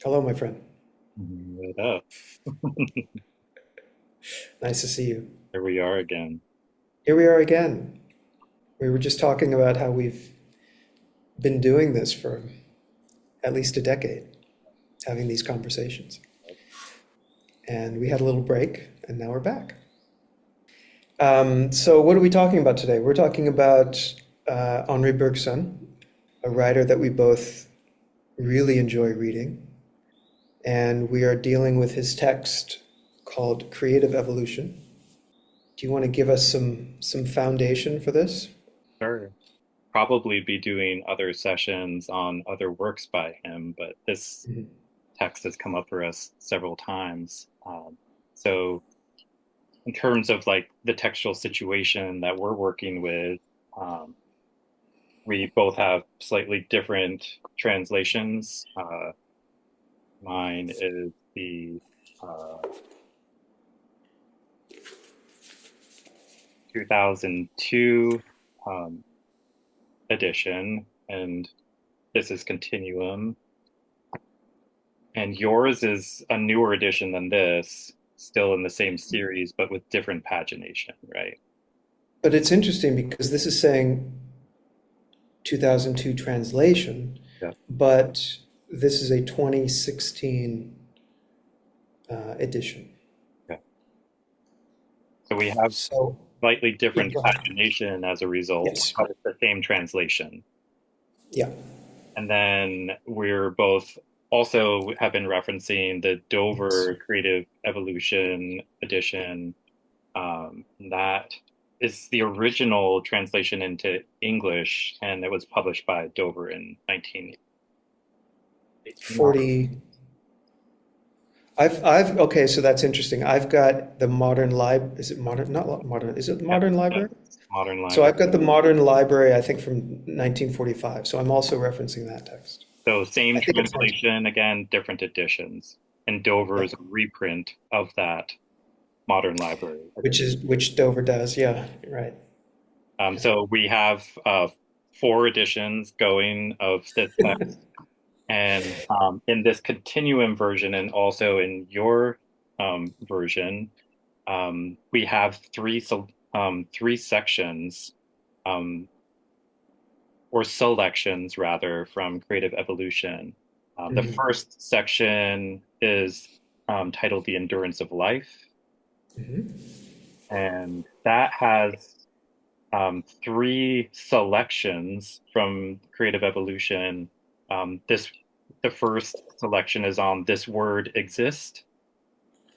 Hello, my friend. It up. Nice to see you. Here we are again. Here we are again. We were just talking about how we've been doing this for at least a decade, having these conversations. And we had a little break, and now we're back. So, what are we talking about today? We're talking about Henri Bergson, a writer that we both really enjoy reading. And we are dealing with his text called Creative Evolution. Do you want to give us some foundation for this? Sure. Probably be doing other sessions on other works by him, but this Mhm. text has come up for us several times. So, in terms of like the textual situation that we're working with, um, we both have slightly different translations. Mine is the uh, 2002 um, edition, and this is Continuum. And yours is a newer edition than this, still in the same series, but with different pagination, right? But it's interesting because this is saying 2002 translation, Yeah. but this is a 2016 edition. Yeah. So we have So, slightly yeah, different go ahead. pagination as a result, Yes. but it's the same translation. Yeah. And then we're both also have been referencing the Yes. Dover Creative Evolution edition. That is the original translation into English, and it was published by Dover in 1989. 40. Okay, so that's interesting. I've got the modern is it modern? Not modern. Is it the Yeah, modern yeah. library? Modern So Library. I've got the modern library, I think from 1945. So I'm also referencing that text. So same I think it's nice. translation, again, different editions. And Dover Yeah. is a reprint of that Modern Library edition. Which Dover does. Yeah. Right. Yeah. So we have four editions going of this text. And in this continuum version, and also in your version, we have three sections, um, or selections rather, from Creative Evolution. The Mhm. first section is titled The Endurance of Life, Mhm. and that has three selections from Creative Evolution. The first selection is on This Word Exist.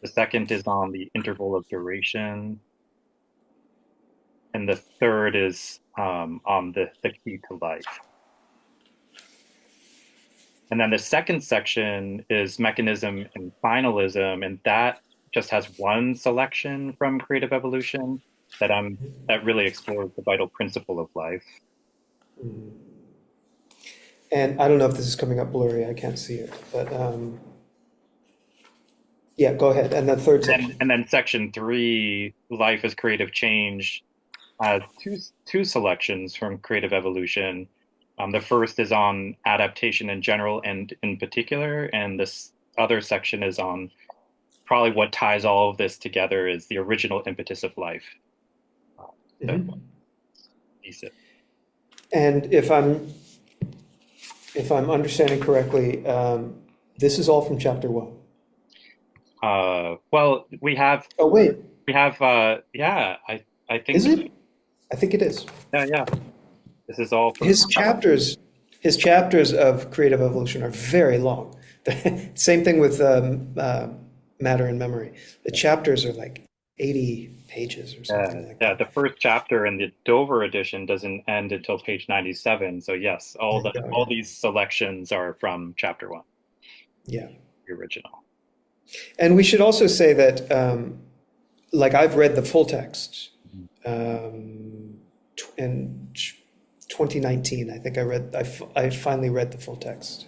The second is on the interval of duration, and the third is on the key to life. And then the second section is mechanism and finalism, and that just has one selection from Creative Evolution that really explores the vital principle of life. And I don't know if this is coming up blurry. I can't see it, but yeah, go ahead. And the third And section. and then section three, life as creative change, has two selections from Creative Evolution. The first is on adaptation in general and in particular, and this other section is on probably what ties all of this together is the original impetus of life. So Mhm. thesis. And if I'm understanding correctly, this is all from chapter one. Well, Oh, wait, yeah, I think is it? I think it is. yeah. This is all from His chapters, his chapters of creative evolution are very long. Same thing with matter and memory. The chapters are like 80 pages or something like yeah. that. The first chapter in the Dover edition doesn't end until page 97. So yes, There you go, all yeah. these selections are from chapter one, Yeah. the original. And we should also say that, like, I've read the full text in 2019. I think I finally read the full text.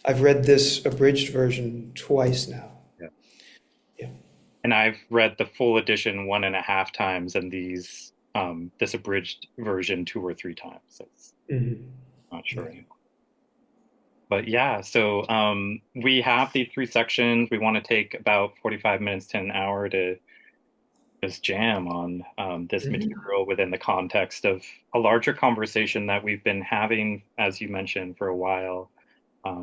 I've read this abridged version twice now. Yeah. Yeah. And I've read the full edition one and a half times, and this abridged version two or three times. So it's Mhm. not sure Yeah. anymore. But yeah, so we have these three sections. We want to take about 45 minutes to an hour to just jam on this Hmm. material within the context of a larger conversation that we've been having, as you mentioned, for a while,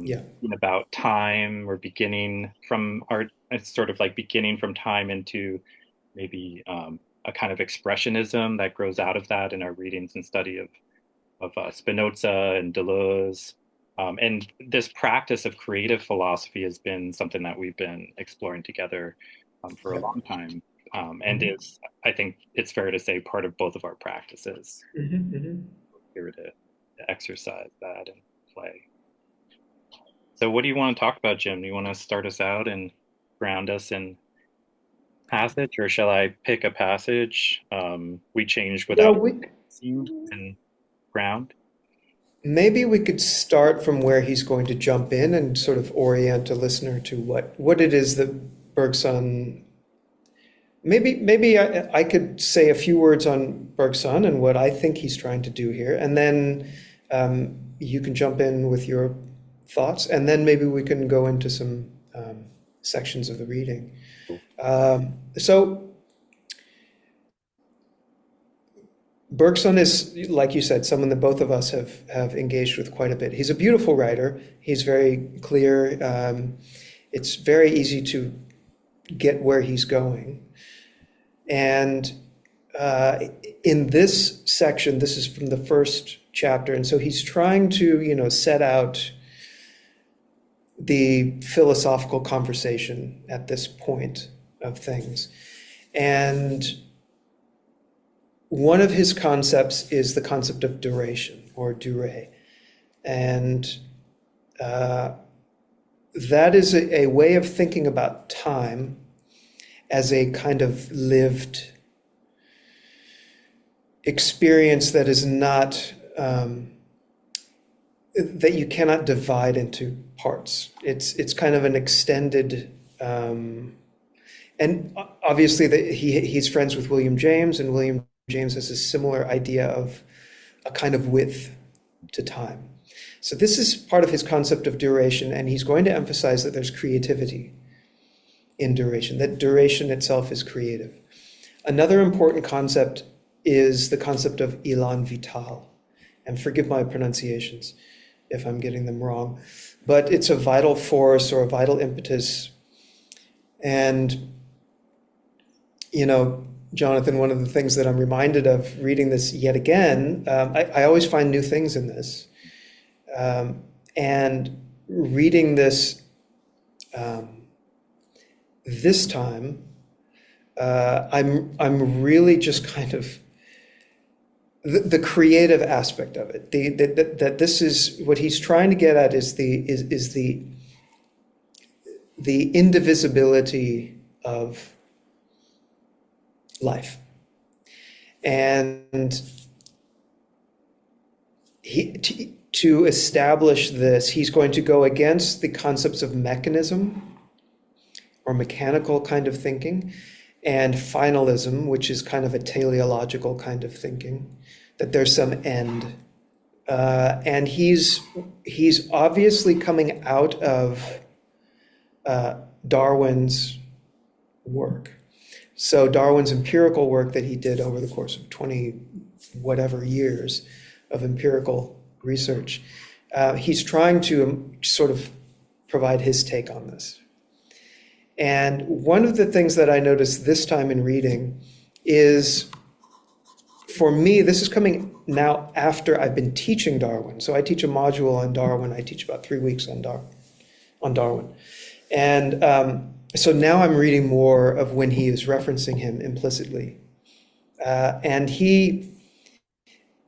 Yeah. about time. We're beginning from our, it's sort of like beginning from time into maybe a kind of expressionism that grows out of that in our readings and study of Spinoza and Deleuze. And this practice of creative philosophy has been something that we've been exploring together for a Yeah. long time, and Hmm. is, I think it's fair to say, part of both of our practices. Hmm. Hmm. Here to exercise that and play. So, what do you want to talk about, Jim? Do you want to start us out and ground us in passage, or shall I pick a passage we changed Well, without seeing and ground? maybe we could start from where he's going to jump in and sort of orient a listener to what it is that Bergson. Maybe I could say a few words on Bergson and what I think he's trying to do here, and then you can jump in with your thoughts, and then maybe we can go into some sections of the reading. So Bergson is, like you said, someone that both of us have engaged with quite a bit. He's a beautiful writer. He's very clear. It's very easy to get where he's going. And in this section, this is from the first chapter, and so he's trying to, set out the philosophical conversation at this point of things. And one of his concepts is the concept of duration or durée. And uh, that is a way of thinking about time as a kind of lived experience that is not, that you cannot divide into parts. It's kind of an extended, and obviously he's friends with William James, and William James has a similar idea of a kind of width to time. So this is part of his concept of duration, and he's going to emphasize that there's creativity in duration, that duration itself is creative. Another important concept is the concept of Elan vital. And forgive my pronunciations if I'm getting them wrong, but it's a vital force or a vital impetus. And, Jonathan, one of the things that I'm reminded of reading this yet again, I always find new things in this. And reading this this time, I'm really just kind of the creative aspect of it. That this is what he's trying to get at is the indivisibility of life, and to establish this, he's going to go against the concepts of mechanism or mechanical kind of thinking, and finalism, which is kind of a teleological kind of thinking, that there's some end. And he's obviously coming out of Darwin's work. So Darwin's empirical work that he did over the course of 20 whatever years of empirical research, he's trying to sort of provide his take on this. And one of the things that I noticed this time in reading is, for me, this is coming now after I've been teaching Darwin. So I teach a module on Darwin. I teach about 3 weeks on Darwin. And so now I'm reading more of when he is referencing him implicitly. And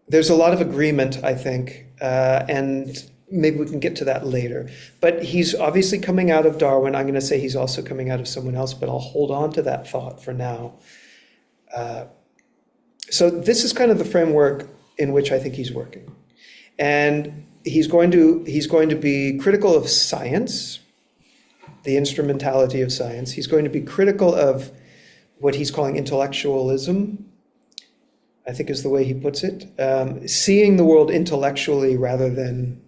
there's a lot of agreement, I think, and maybe we can get to that later. But he's obviously coming out of Darwin. I'm going to say he's also coming out of someone else, but I'll hold on to that thought for now. So this is kind of the framework in which I think he's working. And he's going to be critical of science, the instrumentality of science. He's going to be critical of what he's calling intellectualism, I think is the way he puts it, seeing the world intellectually rather than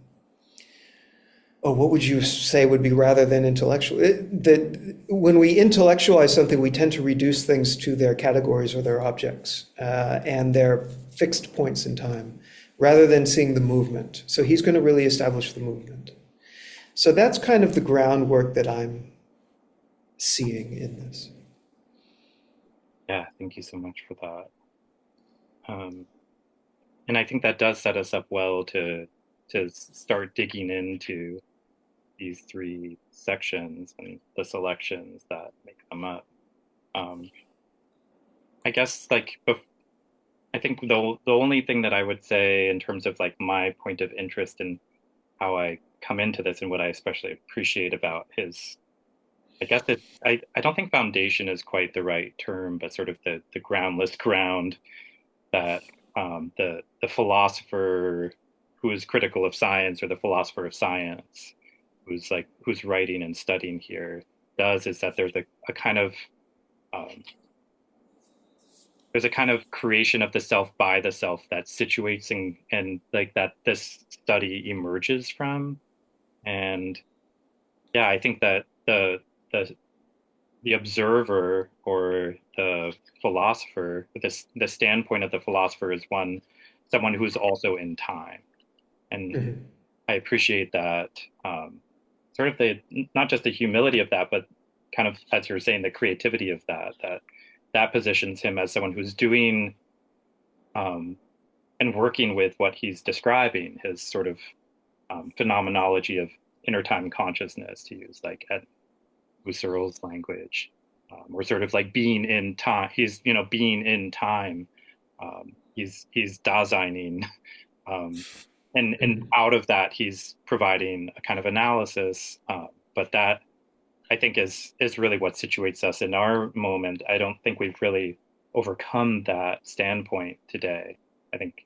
Oh, what would you say would be rather than intellectual? That when we intellectualize something, we tend to reduce things to their categories or their objects and their fixed points in time, rather than seeing the movement. So he's going to really establish the movement. So that's kind of the groundwork that I'm seeing in this. Yeah, thank you so much for that. Um, and I think that does set us up well to start digging into these three sections and the selections that make them up. Um, I guess I think the only thing that I would say in terms of like my point of interest and how I come into this and what I especially appreciate about his, I guess I don't think foundation is quite the right term, but sort of the groundless ground that the philosopher who is critical of science or the philosopher of science who's writing and studying here does is that a kind of um, there's a kind of creation of the self by the self that situates and like that this study emerges from. And yeah, I think that the the observer or the philosopher, the standpoint of the philosopher is someone who's also in time. And Mhm. I appreciate that sort of the not just the humility of that, but kind of as you're saying, the creativity of that positions him as someone who's doing um, and working with what he's describing, his sort of phenomenology of inner time consciousness, to use like Ed Husserl's language, or sort of like being in time. He's being in time. He's Daseining, um, and Mhm. out of that he's providing a kind of analysis. But that I think is really what situates us in our moment. I don't think we've really overcome that standpoint today. I think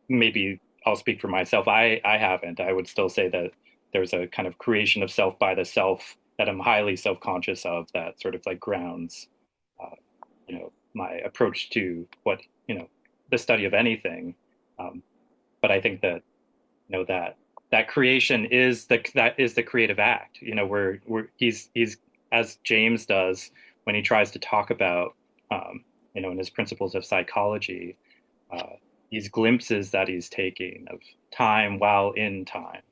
maybe I'll speak for myself. I haven't. I would still say that there's a kind of creation of self by the self that I'm highly self-conscious of that sort of like grounds my approach to what the study of anything. Um, but I think that that creation is the creative act. Where he's as James does when he tries to talk about in his principles of psychology, uh, these glimpses that he's taking of time while in time,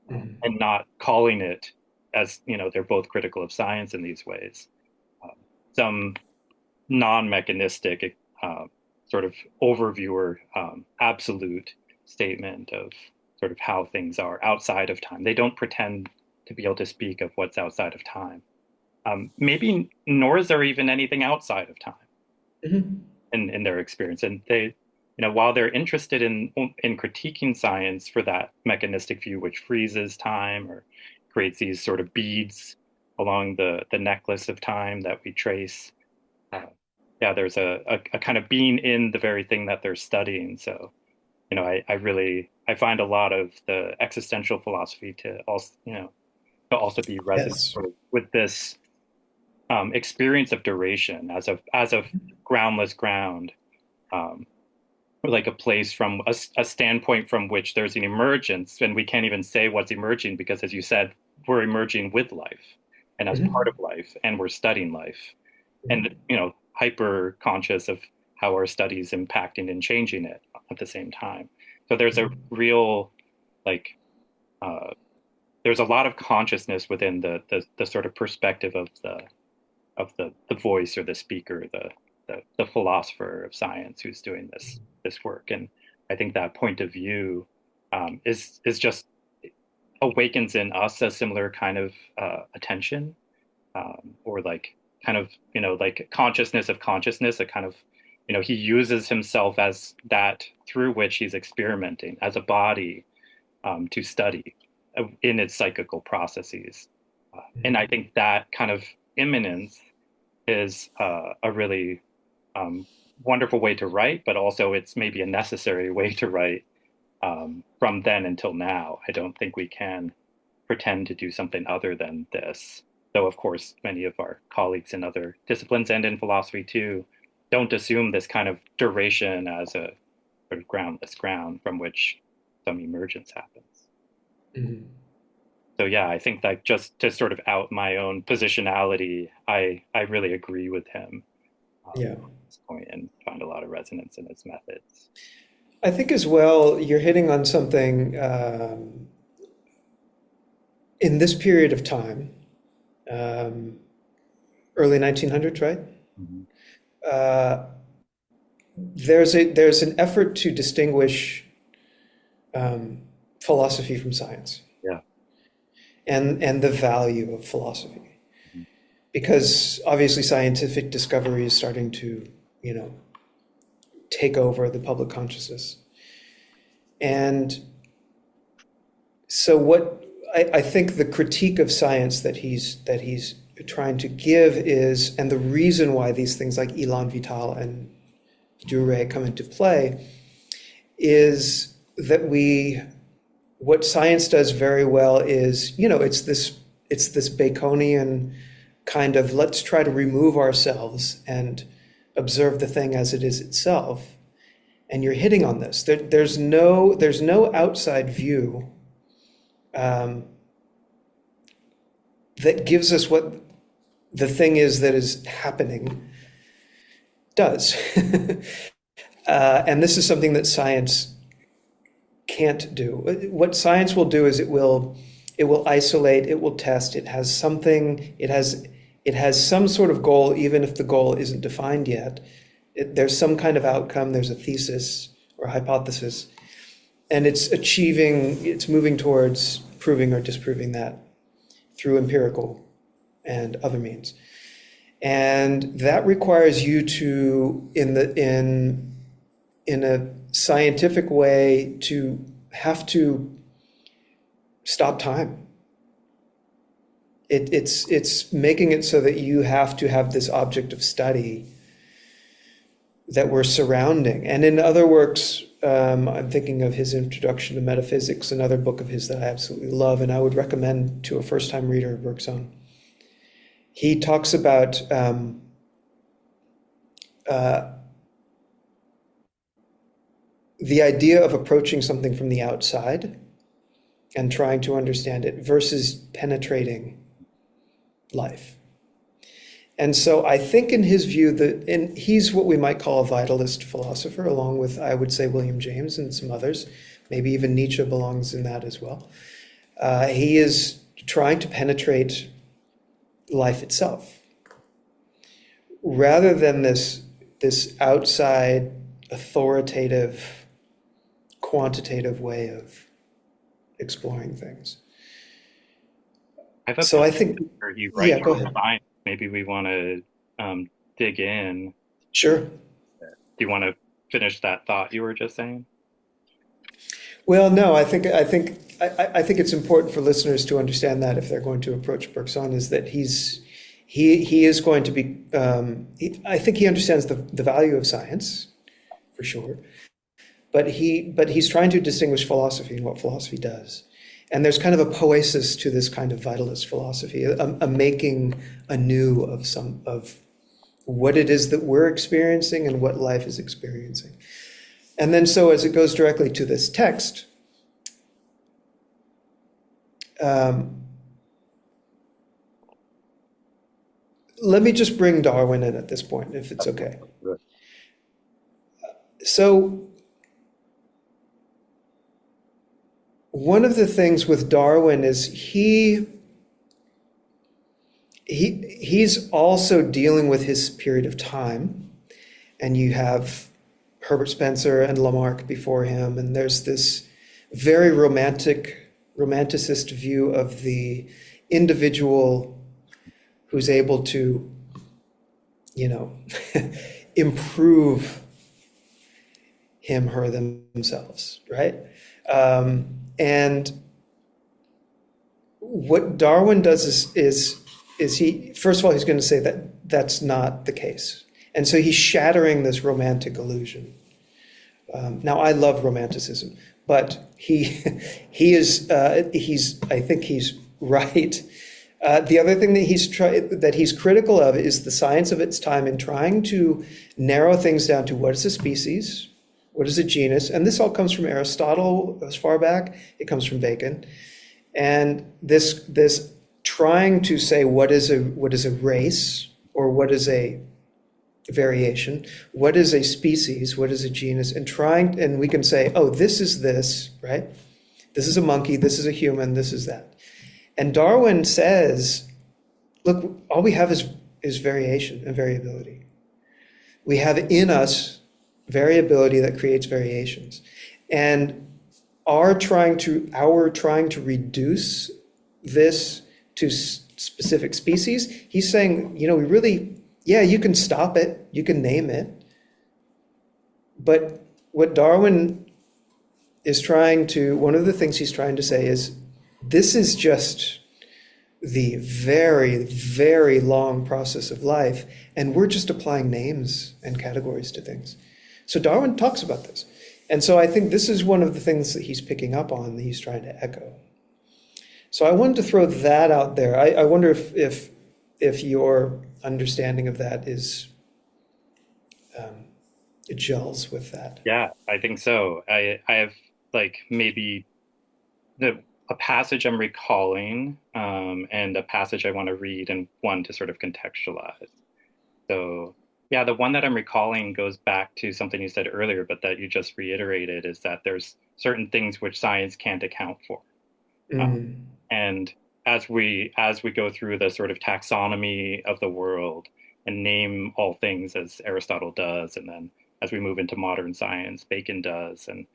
Mhm. and not calling it as they're both critical of science in these ways. Um, some non-mechanistic sort of overview or absolute statement of sort of how things are outside of time. They don't pretend to be able to speak of what's outside of time. Maybe nor is there even anything outside of time Mhm. in their experience. And while they're interested in critiquing science for that mechanistic view, which freezes time or creates these sort of beads along the necklace of time that we trace, uh, yeah, there's a kind of being in the very thing that they're studying. So, I find a lot of the existential philosophy to also be resonant Yes. with this experience of duration as of groundless ground, um, or like a place from a standpoint from which there's an emergence, and we can't even say what's emerging because, as you said, we're emerging with life and as part of Mhm. life, and we're studying life and Mhm. hyper conscious of how our studies impacting and changing it at the same time. So there's a Mhm. real like uh, there's a lot of consciousness within the sort of perspective of the voice or the speaker, the philosopher of science who's doing this work. And I think that point of view is just awakens in us a similar kind of attention, or like kind of like consciousness of consciousness, a kind of he uses himself as that through which he's experimenting as a body to study in its psychical processes. And I Mhm. think that kind of immanence is a really um, wonderful way to write, but also it's maybe a necessary way to write from then until now. I don't think we can pretend to do something other than this. Though, of course, many of our colleagues in other disciplines and in philosophy too don't assume this kind of duration as a sort of groundless ground from which some emergence happens. Mhm. So yeah, I think that just to sort of out my own positionality, I really agree with him Yeah. at this point and find a lot of resonance in his methods. I think as well, you're hitting on something in this period of time, um, early 1900s, right? Mhm. Uh, there's an effort to distinguish um, philosophy from science Yeah. and the value of philosophy, Mhm. because obviously scientific discovery is starting to, you know, take over the public consciousness. And so what I think the critique of science that he's trying to give is, and the reason why these things like Elan Vital and Dure come into play, is that what science does very well is, you know, it's this Baconian kind of, let's try to remove ourselves and observe the thing as it is itself. And you're hitting on this. There's no outside view um, that gives us what the thing is that is happening does. And this is something that science can't do. What science will do is it will isolate, it will test, it has some sort of goal, even if the goal isn't defined yet. There's some kind of outcome, there's a thesis or hypothesis, and it's moving towards proving or disproving that through empirical and other means. And that requires you to, in a scientific way, to have to stop time. It's making it so that you have to have this object of study that we're surrounding. And in other works, I'm thinking of his Introduction to Metaphysics, another book of his that I absolutely love, and I would recommend to a first-time reader of Bergson. He talks about the idea of approaching something from the outside and trying to understand it versus penetrating life. And so I think in his view and he's what we might call a vitalist philosopher, along with, I would say, William James and some others. Maybe even Nietzsche belongs in that as well. He is trying to penetrate life itself, rather than this outside, authoritative, quantitative way of exploring things. I thought So that I think, where he yeah, writes go on ahead. science, maybe we want to dig in. Sure. Do you want to finish that thought you were just saying? Well, no, I think it's important for listeners to understand that if they're going to approach Bergson, is that he is going to be. I think he understands the value of science, for sure, but he's trying to distinguish philosophy and what philosophy does. And there's kind of a poesis to this kind of vitalist philosophy, a making anew of what it is that we're experiencing and what life is experiencing. And then, so as it goes directly to this text, um, let me just bring Darwin in at this point, if it's okay. Good. So, one of the things with Darwin is he's also dealing with his period of time, and you have Herbert Spencer and Lamarck before him, and there's this very romanticist view of the individual who's able to, you know, improve him, her, themselves, right? And what Darwin does is he, first of all, he's going to say that that's not the case. And so he's shattering this romantic illusion. Now, I love romanticism, but he's I think he's right. The other thing that he's critical of is the science of its time in trying to narrow things down to what is a species, what is a genus, and this all comes from Aristotle as far back. It comes from Bacon, And this trying to say what is a race, or what is a variation, what is a species, what is a genus, and we can say, oh, this is this, right? This is a monkey, this is a human, this is that. And Darwin says, look, all we have is variation and variability. We have in us variability that creates variations. And our trying to reduce this to specific species, he's saying, we really, yeah, you can stop it, you can name it. But what Darwin is one of the things he's trying to say is, this is just the very, very long process of life, and we're just applying names and categories to things. So Darwin talks about this. And so I think this is one of the things that he's picking up on, that he's trying to echo. So I wanted to throw that out there. I wonder if your understanding of that it gels with that. Yeah, I think so. I have like maybe a passage I'm recalling, and a passage I want to read, and one to sort of contextualize. So yeah, the one that I'm recalling goes back to something you said earlier, but that you just reiterated, is that there's certain things which science can't account for. Mm. And as we go through the sort of taxonomy of the world and name all things as Aristotle does, and then as we move into modern science, Bacon does, and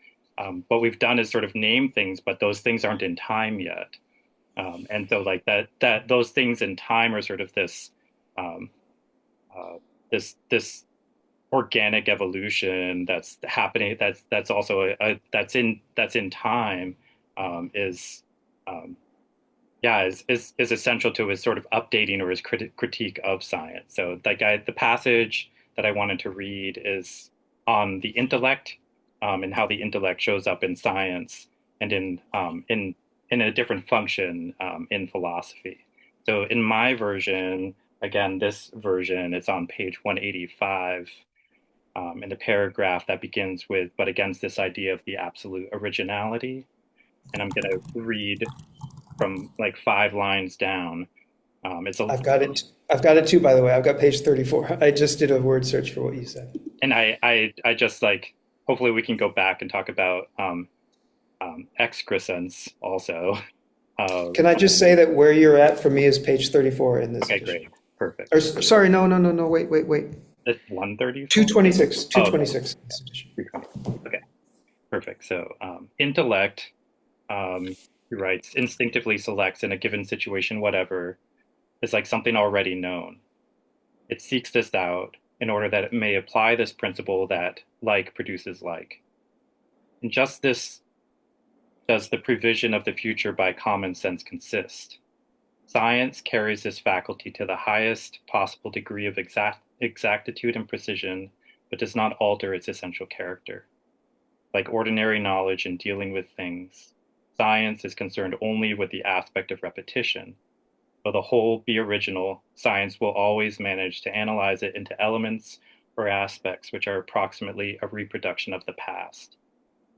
what we've done is sort of name things, but those things aren't in time yet. And so like that those things in time are sort of this um, this organic evolution that's happening, that's also that's in time, is um, yeah, is essential to his sort of updating or his critique of science. So the passage that I wanted to read is on the intellect, and how the intellect shows up in science, and in a different function, in philosophy. So in my version, again, this version, it's on page 185, in the paragraph that begins with, but against this idea of the absolute originality. And I'm going to read from like 5 lines down. It's a I've got it. I've got it too, by the way. I've got page 34. I just did a word search for what you said. and I just like, hopefully we can go back and talk about excrescence also. Can I just say that where you're at for me is page 34 in this Okay, edition? great, perfect. Or sorry, no. Wait. It's 134. 226. Oh, okay. 226 in this edition. 320. Okay, perfect. So intellect, he writes, instinctively selects in a given situation whatever is like something already known. It seeks this out in order that it may apply this principle that like produces like. In just this does the prevision of the future by common sense consist. Science carries this faculty to the highest possible degree of exactitude and precision, but does not alter its essential character. Like ordinary knowledge in dealing with things, science is concerned only with the aspect of repetition. Though the whole be original, science will always manage to analyze it into elements or aspects which are approximately a reproduction of the past.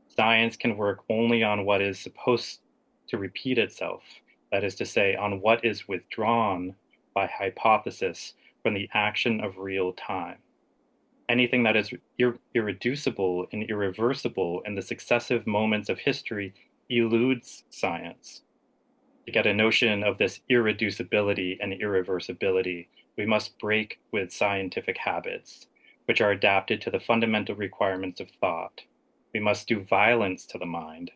Science can work only on what is supposed to repeat itself, that is to say, on what is withdrawn by hypothesis from the action of real time. Anything that is irreducible and irreversible in the successive moments of history eludes science. To get a notion of this irreducibility and irreversibility, we must break with scientific habits, which are adapted to the fundamental requirements of thought. We must do violence to the mind,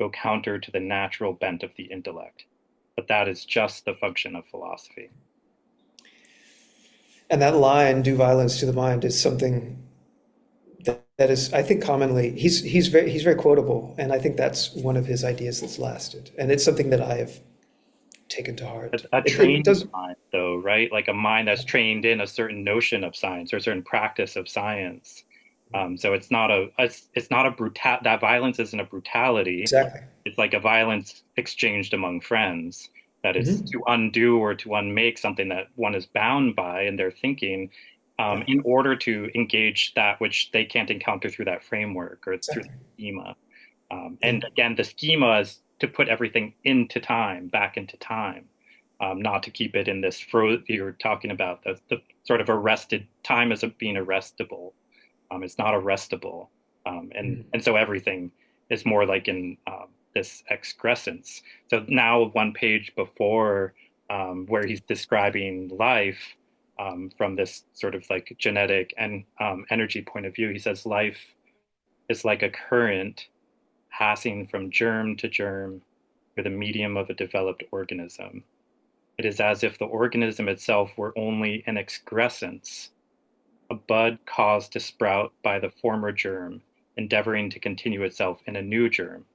go counter to the natural bent of the intellect. But that is just the function of philosophy. And that line, "do violence to the mind," is something that is, I think, commonly he's very quotable, and I think that's one of his ideas that's lasted, and it's something that I have taken to heart. A It trained does. mind, though, right? Like a mind that's trained in a certain notion of science or a certain practice of science. So it's not a brutal, that violence isn't a brutality. Exactly. It's like a violence exchanged among friends, that is Hmm. to undo or to unmake something that one is bound by in their thinking, Yeah, in order to engage that which they can't encounter through that framework or through the exactly. schema. Yeah. And again, the schema is to put everything into time, back into time, not to keep it in this you're talking about the sort of arrested time as being arrestable. It's not arrestable, and so everything is more like in this excrescence. So now one page before, where he's describing life from this sort of like genetic and energy point of view, he says life is like a current passing from germ to germ through the medium of a developed organism. It is as if the organism itself were only an excrescence, a bud caused to sprout by the former germ, endeavoring to continue itself in a new germ.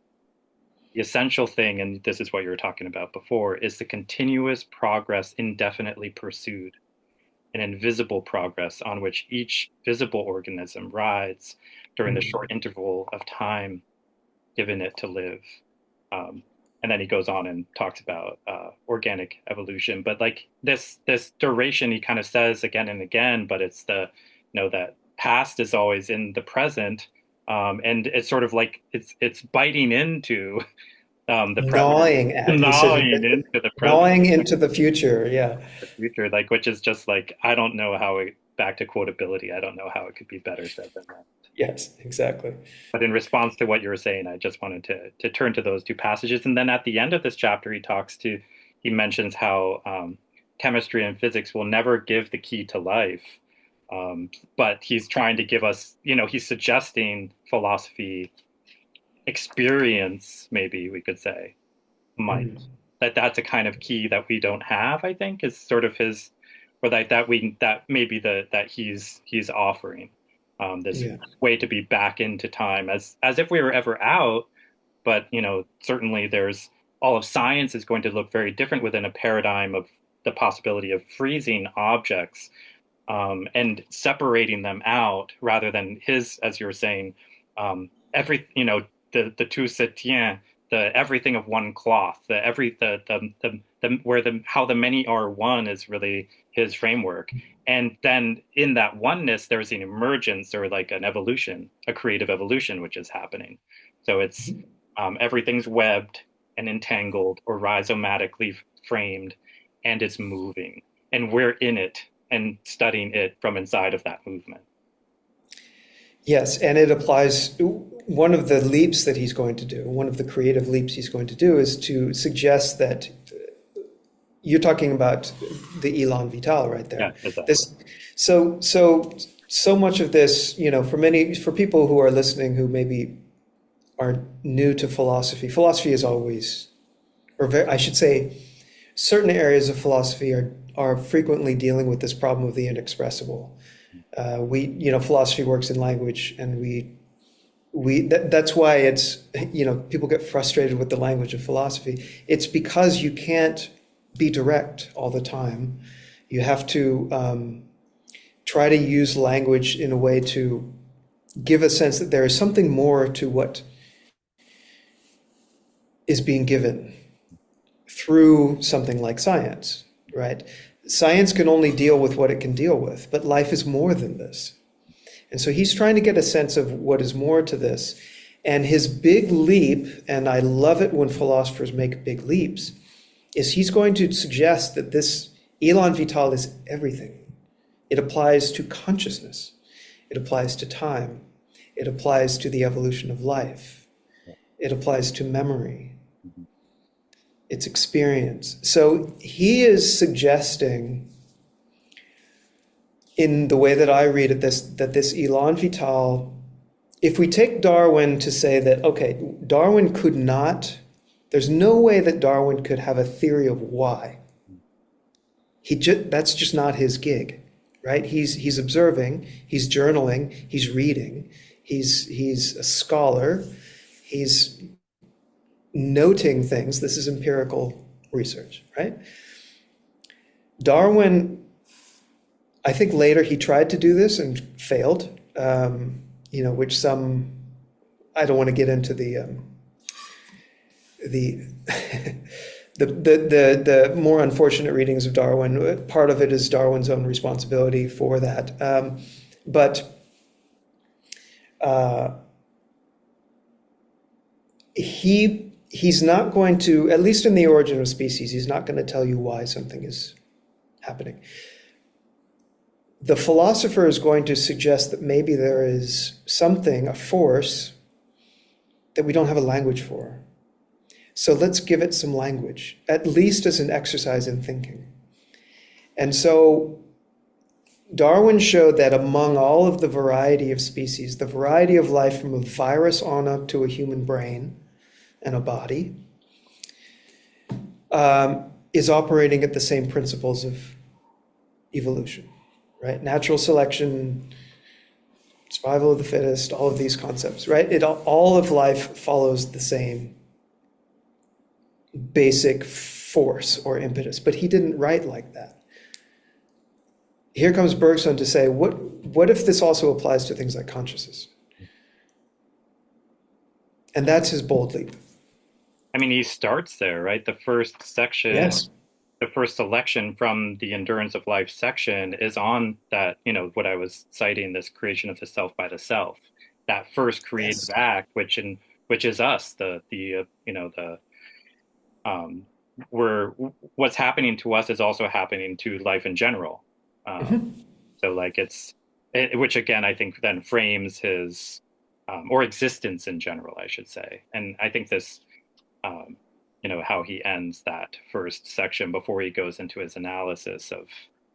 The essential thing, and this is what you were talking about before, is the continuous progress indefinitely pursued, an invisible progress on which each visible organism rides during the short interval of time given it to live. And then he goes on and talks about organic evolution, but like this duration, he kind of says again and again, but it's that past is always in the present, and it's sort of like it's biting into the Gnawing present, at, he said, gnawing into the present, gnawing into the future. Yeah. the future, like, which is just like, I don't know how it, back to quotability, I don't know how it could be better said than that. Yes, exactly. But in response to what you were saying, I just wanted to turn to those two passages. And then at the end of this chapter, he mentions how chemistry and physics will never give the key to life. But he's trying to give us, he's suggesting philosophy experience, maybe we could say, might. That's a kind of key that we don't have, I think, is sort of his, or that maybe that he's offering. This way to be back into time as if we were ever out, but certainly there's all of science is going to look very different within a paradigm of the possibility of freezing objects and separating them out rather than his, as you were saying, the tout se tient, the everything of one cloth, how the many are one is really his framework. And then in that oneness, there's an emergence or like an evolution, a creative evolution, which is happening. So it's everything's webbed and entangled or rhizomatically framed, and it's moving. And we're in it and studying it from inside of that movement. Yes, and it applies. One of the leaps that he's going to do, one of the creative leaps he's going to do, is to suggest that you're talking about the Elan vital right there. Yeah, exactly. So much of this, for people who are listening who maybe are new to philosophy, philosophy is always, I should say, certain areas of philosophy are frequently dealing with this problem of the inexpressible. Philosophy works in language, and that's why it's, people get frustrated with the language of philosophy. It's because you can't be direct all the time. You have to try to use language in a way to give a sense that there is something more to what is being given through something like science, right? Science can only deal with what it can deal with, but life is more than this. And so he's trying to get a sense of what is more to this. And his big leap, and I love it when philosophers make big leaps, is he's going to suggest that this Elan vital is everything. It applies to consciousness. It applies to time. It applies to the evolution of life. It applies to memory. It's experience. So he is suggesting, in the way that I read it, that this Elan vital, if we take Darwin to say that, okay, Darwin could not, there's no way that Darwin could have a theory of why. That's just not his gig, right? He's observing, he's journaling, he's reading, he's a scholar, he's noting things. This is empirical research, right? Darwin, I think later he tried to do this and failed, which some, I don't want to get into the the more unfortunate readings of Darwin. Part of it is Darwin's own responsibility for that. But he he's not going to, at least in The Origin of Species, he's not going to tell you why something is happening. The philosopher is going to suggest that maybe there is something, a force, that we don't have a language for. So let's give it some language, at least as an exercise in thinking. And so Darwin showed that among all of the variety of species, the variety of life from a virus on up to a human brain and a body, is operating at the same principles of evolution, right? Natural selection, survival of the fittest, all of these concepts, right? All of life follows the same basic force or impetus, but he didn't write like that. Here comes Bergson to say, what if this also applies to things like consciousness? And that's his bold leap. I mean, he starts there, right? The first section, Yes. the first selection from the endurance of life section is on that, what I was citing, this creation of the self by the self, that first creative Yes. act, which is us, um, we're what's happening to us is also happening to life in general. Mm-hmm. So like which again, I think then frames his, or existence in general, I should say. And I think this, um, how he ends that first section before he goes into his analysis of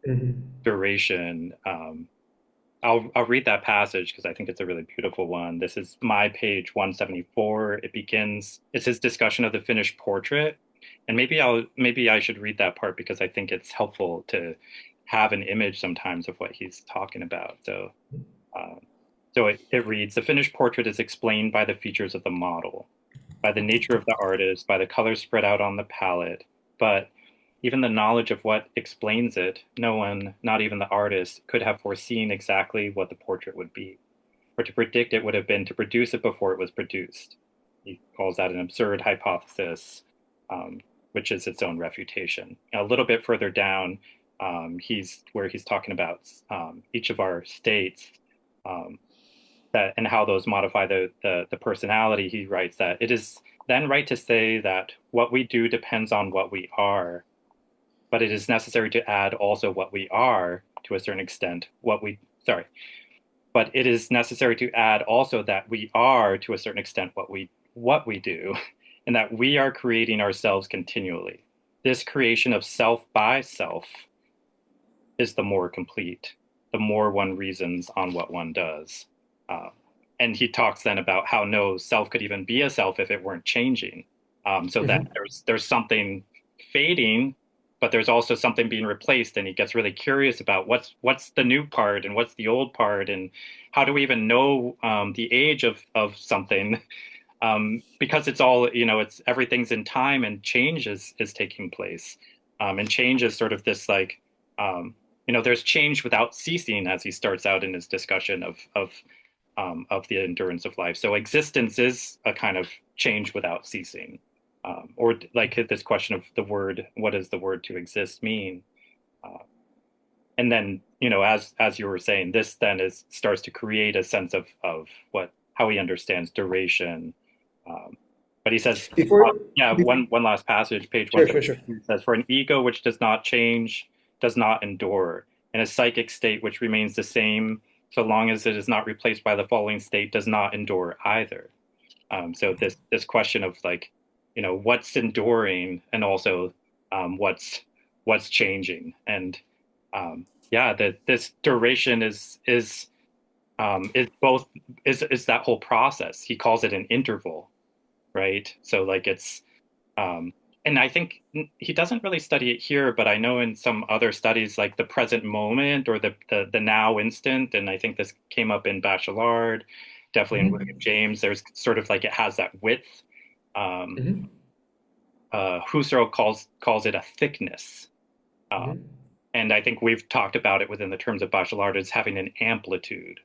Mm-hmm. duration. I'll read that passage because I think it's a really beautiful one. This is my page 174. It's his discussion of the finished portrait. And maybe I should read that part because I think it's helpful to have an image sometimes of what he's talking about. Uh, so it reads, the finished portrait is explained by the features of the model, by the nature of the artist, by the colors spread out on the palette. But even the knowledge of what explains it, no one, not even the artist, could have foreseen exactly what the portrait would be. For to predict it would have been to produce it before it was produced. He calls that an absurd hypothesis, um, which is its own refutation. A little bit further down, he's talking about each of our states, um, that and how those modify the personality. He writes that it is then right to say that what we do depends on what we are, but it is necessary to add also what we are to a certain extent. But it is necessary to add also that we are to a certain extent what we do, and that we are creating ourselves continually. This creation of self by self is the more complete, the more one reasons on what one does. Uh, and he talks then about how no self could even be a self if it weren't changing. So that Mm-hmm. there's something fading, but there's also something being replaced, and he gets really curious about what's the new part and what's the old part, and how do we even know the age of something? Because it's all, it's everything's in time, and change is taking place, and change is sort of this like, there's change without ceasing, as he starts out in his discussion of the endurance of life. So existence is a kind of change without ceasing, or like this question of the word, what does the word to exist mean? Uh, and then, as you were saying, this then starts to create a sense of how he understands duration. Um, but he says, Before, yeah, be, one last passage, page sure, sure, sure. 172 says, for an ego which does not change, does not endure, and a psychic state which remains the same so long as it is not replaced by the following state does not endure either. So this question of like, what's enduring, and also what's changing, and yeah, that this duration is both is that whole process. He calls it an interval, right? So like it's um, and I think he doesn't really study it here, but I know in some other studies, like the present moment or the now instant, and I think this came up in Bachelard, definitely in William Mm-hmm. James. There's sort of like it has that width. Um, Mm-hmm. Husserl calls it a thickness, um, Mm-hmm. and I think we've talked about it within the terms of Bachelard as having an amplitude,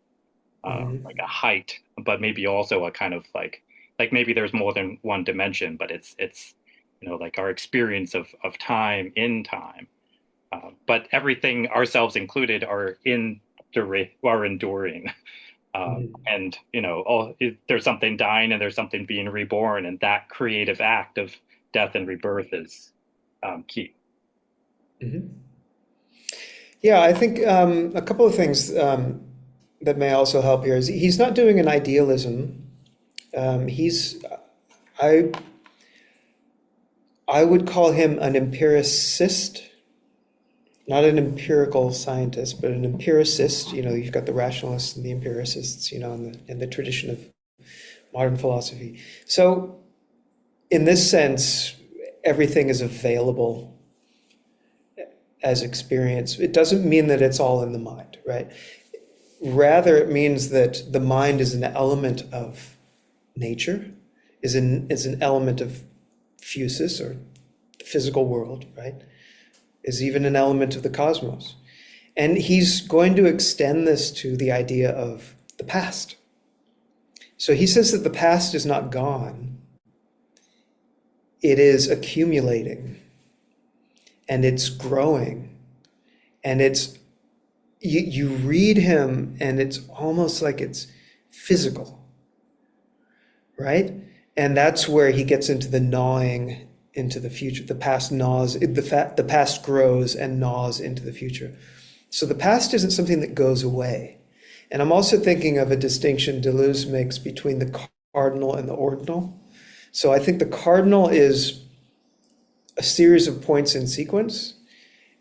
like Mm-hmm. a height, but maybe also a kind of like maybe there's more than one dimension, but it's like our experience of time in time. But everything, ourselves included, are enduring. Mhm. And there's something dying and there's something being reborn, and that creative act of death and rebirth is key. Mhm. Yeah, I think a couple of things that may also help here is he's not doing an idealism. He's I I would call him an empiricist, not an empirical scientist, but an empiricist. You've got the rationalists and the empiricists, in the tradition of modern philosophy. So, in this sense, everything is available as experience. It doesn't mean that it's all in the mind, right? Rather, it means that the mind is an element of nature, is an element of physis or the physical world, right? Is even an element of the cosmos. And he's going to extend this to the idea of the past. So he says that the past is not gone, it is accumulating and it's growing. And you read him and it's almost like it's physical, right? And that's where he gets into the gnawing into the future. The past gnaws, the past grows and gnaws into the future. So the past isn't something that goes away. And I'm also thinking of a distinction Deleuze makes between the cardinal and the ordinal. So I think the cardinal is a series of points in sequence,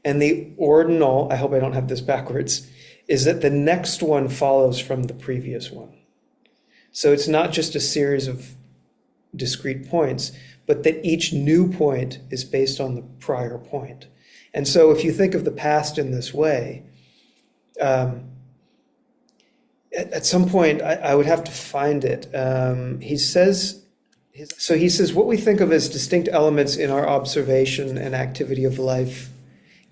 and the ordinal, I hope I don't have this backwards, is that the next one follows from the previous one. So it's not just a series of discrete points, but that each new point is based on the prior point. And so if you think of the past in this way, at some point, I would have to find it. He says, what we think of as distinct elements in our observation and activity of life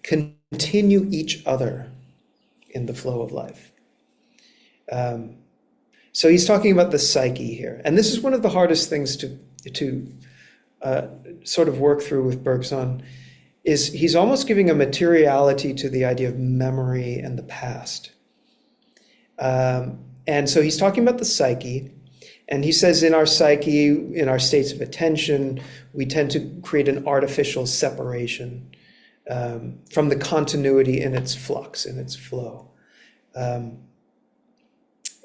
continue each other in the flow of life. So he's talking about the psyche here. And this is one of the hardest things to sort of work through with Bergson, is he's almost giving a materiality to the idea of memory and the past. And so he's talking about the psyche, and he says in our psyche, in our states of attention, we tend to create an artificial separation from the continuity in its flux, in its flow.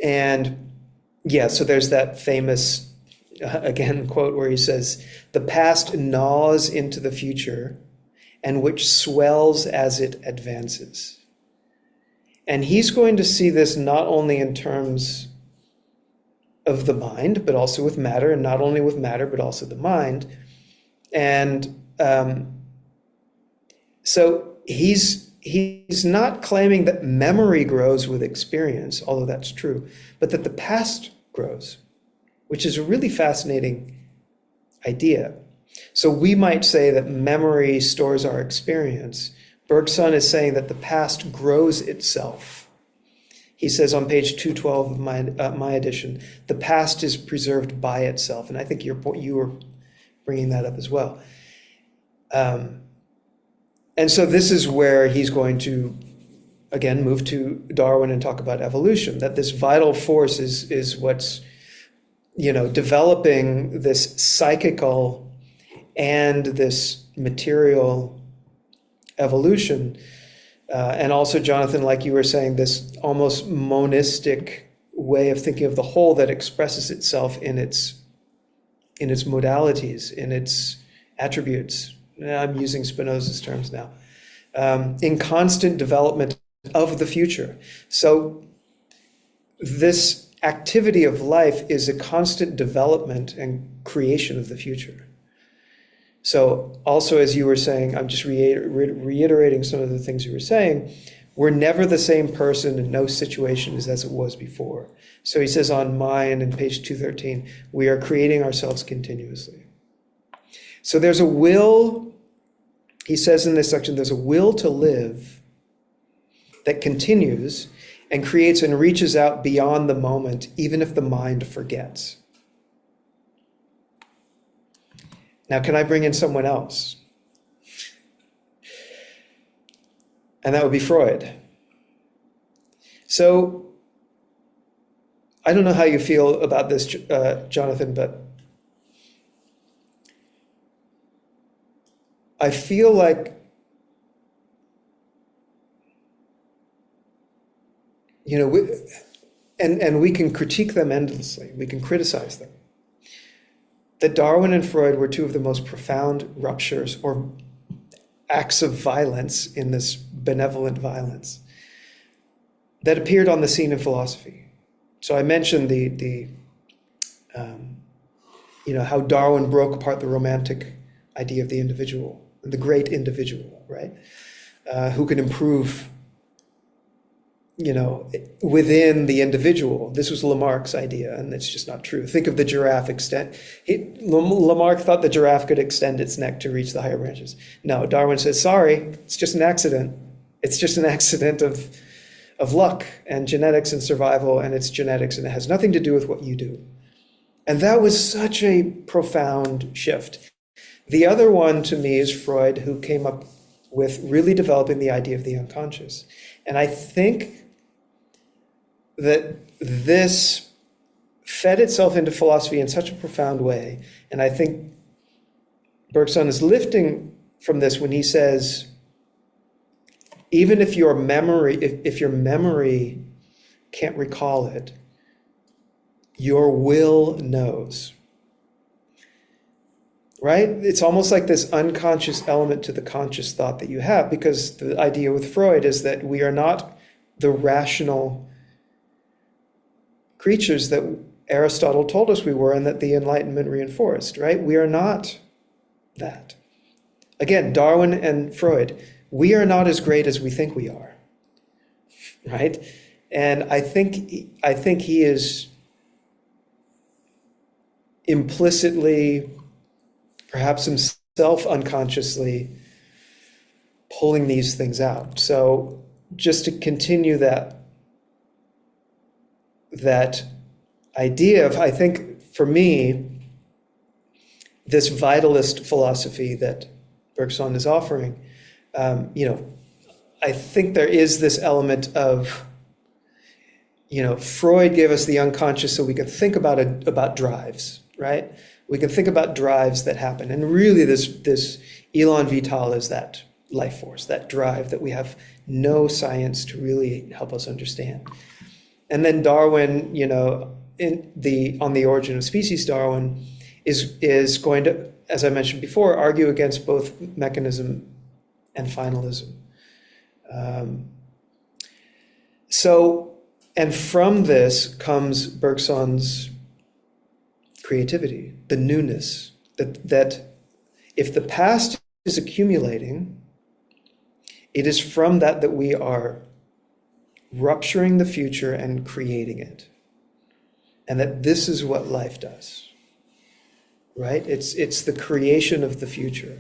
And yeah, so there's that famous, again, quote where he says, the past gnaws into the future and which swells as it advances. And he's going to see this not only in terms of the mind, but also with matter, and not only with matter, but also the mind. And so he's not claiming that memory grows with experience, although that's true, but that the past grows, which is a really fascinating idea. So we might say that memory stores our experience. Bergson is saying that the past grows itself. He says on page 212 of my edition, the past is preserved by itself. And I think you were bringing that up as well. And so this is where he's going to, again, move to Darwin and talk about evolution, that this vital force is what's, developing this psychical and this material evolution. And also, Jonathan, like you were saying, this almost monistic way of thinking of the whole that expresses itself in its modalities, in its attributes. I'm using Spinoza's terms now. In constant development of the future. So this activity of life is a constant development and creation of the future. So also, as you were saying, I'm just reiterating some of the things you were saying, we're never the same person and no situation is as it was before. So he says on mine in page 213, we are creating ourselves continuously. So there's a will, he says in this section, there's a will to live that continues and creates and reaches out beyond the moment, even if the mind forgets. Now, can I bring in someone else? And that would be Freud. So I don't know how you feel about this, Jonathan, but I feel like, you know, and we can critique them endlessly, we can criticize them, that Darwin and Freud were two of the most profound ruptures or acts of violence in this benevolent violence that appeared on the scene in philosophy. So I mentioned how Darwin broke apart the romantic idea of the individual, the great individual, right? Who can improve, within the individual. This was Lamarck's idea, and it's just not true. Think of the giraffe extent. Lamarck thought the giraffe could extend its neck to reach the higher branches. No, Darwin says, sorry, it's just an accident. It's just an accident of luck and genetics and survival, and it's genetics, and it has nothing to do with what you do. And that was such a profound shift. The other one to me is Freud, who came up with really developing the idea of the unconscious. And I think that this fed itself into philosophy in such a profound way. And I think Bergson is lifting from this when he says, even if your memory, if your memory can't recall it, your will knows. Right? It's almost like this unconscious element to the conscious thought that you have, because the idea with Freud is that we are not the rational creatures that Aristotle told us we were and that the Enlightenment reinforced, right? We are not that. Again, Darwin and Freud, we are not as great as we think we are, right? And I think he is implicitly, perhaps himself unconsciously, pulling these things out. So just to continue that idea of, I think for me, this vitalist philosophy that Bergson is offering, I think there is this element of, Freud gave us the unconscious so we could think about drives, right? We can think about drives that happen. And really this Elan vital is that life force, that drive that we have no science to really help us understand. And then Darwin, on the origin of species, Darwin is going to, as I mentioned before, argue against both mechanism and finalism. And from this comes Bergson's creativity, the newness, that if the past is accumulating, it is from that we are rupturing the future and creating it. And that this is what life does, right? It's the creation of the future,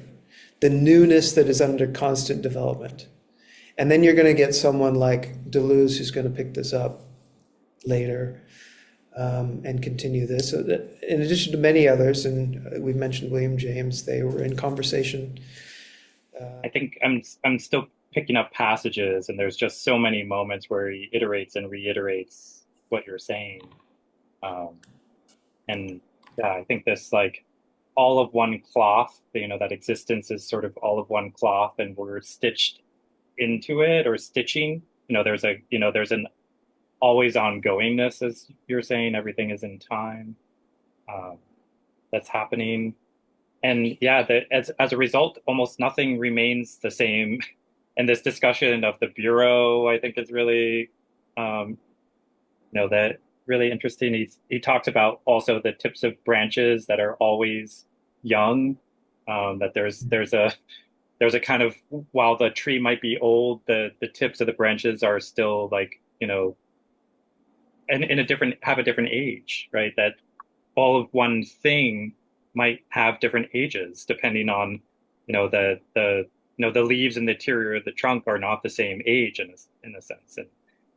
the newness that is under constant development. And then you're going to get someone like Deleuze who's going to pick this up later and continue this. So that, in addition to many others, and we've mentioned William James, they were in conversation. I think I'm still picking up passages, and there's just so many moments where he iterates and reiterates what you're saying. And yeah, I think this like all of one cloth, that existence is sort of all of one cloth, and we're stitched into it or stitching. There's an always ongoingness, as you're saying. Everything is in time. That's happening, and yeah, as a result, almost nothing remains the same. And this discussion of the bureau, I think, is really, that really interesting. He talks about also the tips of branches that are always young. That there's a kind of, while the tree might be old, the tips of the branches are still like, and have a different age, right? That all of one thing might have different ages depending on, the leaves and the interior of the trunk are not the same age in a sense, in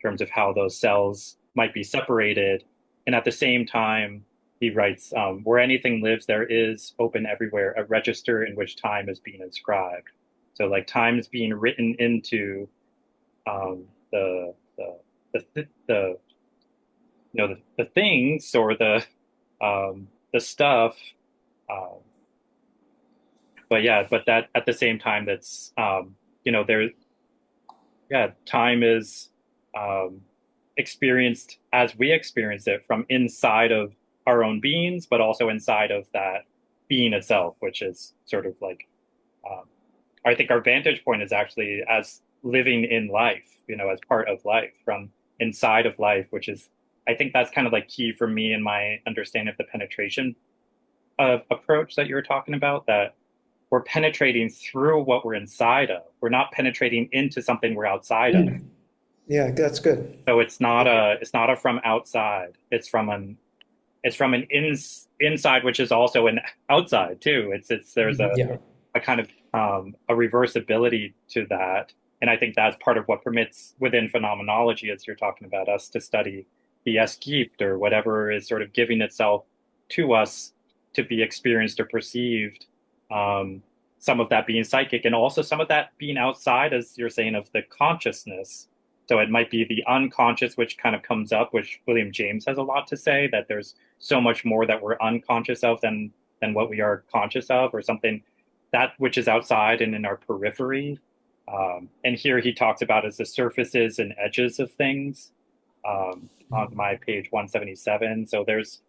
terms of how those cells might be separated. And at the same time, he writes, where anything lives, there is open everywhere a register in which time is being inscribed. So like time is being written into the the things or the stuff. Um, but yeah, but that at the same time, that's there. Yeah, time is um, experienced as we experience it from inside of our own beings, but also inside of that being itself, which is sort of like um, I think our vantage point is actually as living in life, as part of life from inside of life, which is, I think that's kind of like key for me in my understanding of the penetration approach that you were talking about, that we're penetrating through what we're inside of. We're not penetrating into something we're outside of. Mm. Yeah, that's good. So it's not a from outside. It's from an inside, which is also an outside too. It's there's Mhm. Yeah. a kind of a reversibility to that. And I think that's part of what permits within phenomenology, as you're talking about, us to study the escaped or whatever is sort of giving itself to us to be experienced or perceived. Um, some of that being psychic and also some of that being outside, as you're saying, of the consciousness. So it might be the unconscious, which kind of comes up, which William James has a lot to say, that there's so much more that we're unconscious of than what we are conscious of, or something that which is outside and in our periphery. And here he talks about as the surfaces and edges of things on my page 177. So there's,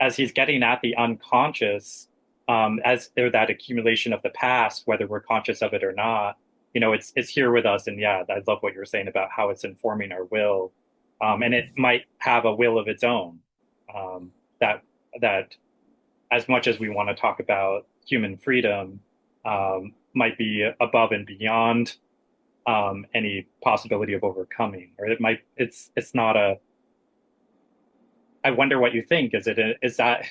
as he's getting at the unconscious, as there that accumulation of the past, whether we're conscious of it or not, it's here with us. And yeah, I love what you were saying about how it's informing our will, and it might have a will of its own. That that as much as we want to talk about human freedom, might be above and beyond any possibility of overcoming, or it's not a. I wonder what you think. Is that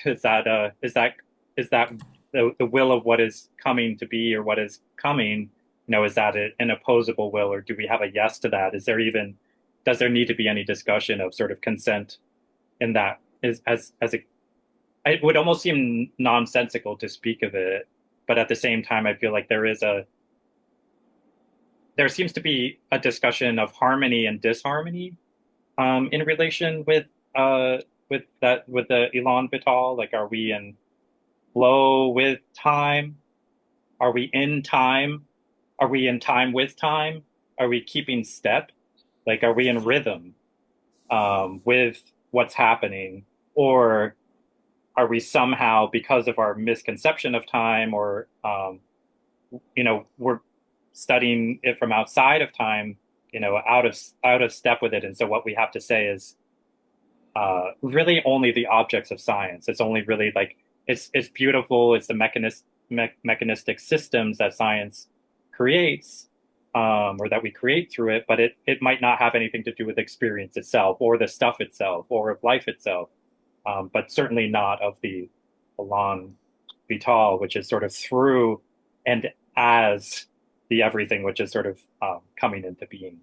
the will of what is coming to be or what is coming? Is that an opposable will, or do we have a yes to that? Does there need to be any discussion of sort of consent in that? Is as a It would almost seem nonsensical to speak of it, but at the same time, I feel like there seems to be a discussion of harmony and disharmony in relation with the Elan Vital. Like, are we in flow with time? Are we in time? Are we in time with time? Are we keeping step? Like, are we in rhythm with what's happening? Or are we somehow, because of our misconception of time, or we're studying it from outside of time, out of step with it? And so what we have to say is really only the objects of science. It's only really like it's beautiful. It's the mechanistic systems that science creates, or that we create through it, but it might not have anything to do with experience itself or the stuff itself or of life itself, but certainly not of the Elan Vital, which is sort of through and as the everything, which is sort of coming into being.